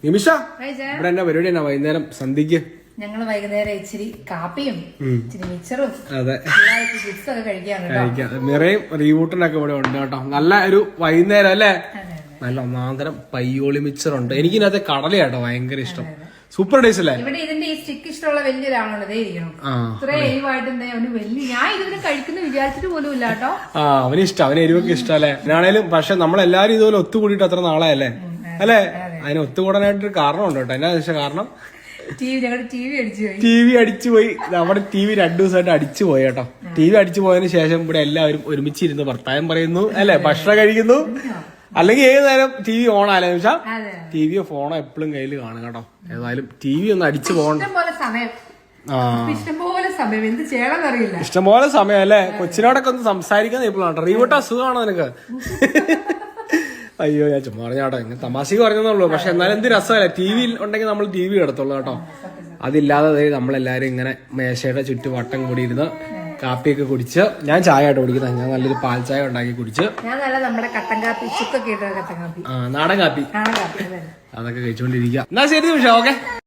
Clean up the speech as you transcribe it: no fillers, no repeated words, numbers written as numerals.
നിമിഷ ഇവിടെ എന്നാ പരിപാടി എന്നാ വൈകുന്നേരം സന്ധ്യക്ക്? ഞങ്ങള് വൈകുന്നേരം ഇച്ചിരി കാപ്പിയും ഇച്ചിരി മിച്ചറും ചിപ്സ് ഒക്കെ കഴിക്കാം. മിറയും റീവൂട്ടനൊക്കെ ഇവിടെ ഉണ്ട് കേട്ടോ. നല്ല ഒരു വൈകുന്നേരം അല്ലേ? നല്ല ഒന്നാന്തരം പയ്യോളി മിച്ചറുണ്ട്. എനിക്കിനകത്ത് കടലയാട്ടോ ഭയങ്കര ഇഷ്ടം. സൂപ്പർ ടേസ്റ്റ് അല്ലേ? ഇവിടെ ഇതിന്റെ ഈ സ്റ്റിക്ക് ഇഷ്ടമുള്ള വലിയൊരാളുണ്ട്. ഇത്ര എരിവായിട്ട് അവന് വലിയ ഞാൻ ഇതിന് കഴിക്കുന്ന വിചാരിച്ചിട്ട് പോലും ഇല്ല കേട്ടോ. അവന് ഇഷ്ടം, അവന് എരിവൊക്കെ ഇഷ്ടം അല്ലേ? ഞാണേലും പക്ഷെ നമ്മളെല്ലാരും ഇതുപോലെ ഒത്തുകൂടിയിട്ട് അത്ര നാളെ അല്ലേ? അല്ലേ? അതിന് ഒത്തുകൂടാനായിട്ടൊരു കാരണമുണ്ട് കേട്ടോ. എന്നാ വെച്ചാൽ കാരണം ടി വി അടിച്ചുപോയി. നമ്മുടെ ടി വി 2 ദിവസമായിട്ട് അടിച്ചു പോയി കേട്ടോ. ടി വി അടിച്ചു പോയതിനു ശേഷം ഇവിടെ എല്ലാവരും ഒരുമിച്ചിരുന്ന് വർത്താനം പറയുന്നു അല്ലെ, ഭക്ഷണം കഴിക്കുന്നു. അല്ലെങ്കിൽ ഏത് നേരം ടി വി ഓൺ ആയാലും വെച്ചാൽ ടി വിയോ ഫോണോ എപ്പോഴും കയ്യിൽ കാണും കേട്ടോ. ഏതായാലും ടി വി ഒന്ന് അടിച്ചു പോകണം. ഇഷ്ടംപോലെ സമയം അല്ലേ? കൊച്ചിനോടൊക്കെ ഒന്ന് സംസാരിക്കാൻ ഇപ്പോഴാണ്. റീവോട്ട് അസുഖമാണോ നിനക്ക്? അയ്യോ ഞാൻ ചുമ്മാ പറഞ്ഞാട്ടോ, ഇങ്ങനെ തമാശക്ക് പറഞ്ഞെന്നുള്ളൂ. പക്ഷെ എന്നാലും എന്ത് രസമല്ലേ, ടി വി ഉണ്ടെങ്കിൽ നമ്മൾ ടി വി എടുത്തുള്ളൂ കേട്ടോ. അതില്ലാതെ നമ്മളെല്ലാരും ഇങ്ങനെ മേശയുടെ ചുറ്റുവട്ടം കൂടി ഇരുന്ന് കാപ്പിയൊക്കെ കുടിച്ച്, ഞാൻ ചായ ആയിട്ട് കുടിക്കുന്നത്. ഞാൻ നല്ലൊരു പാൽ ചായ ഉണ്ടാക്കി കുടിച്ച്, നാടൻ കാപ്പി അതൊക്കെ കഴിച്ചോണ്ടിരിക്കുക. എന്നാ ശരി നിമിഷം, ഓക്കെ.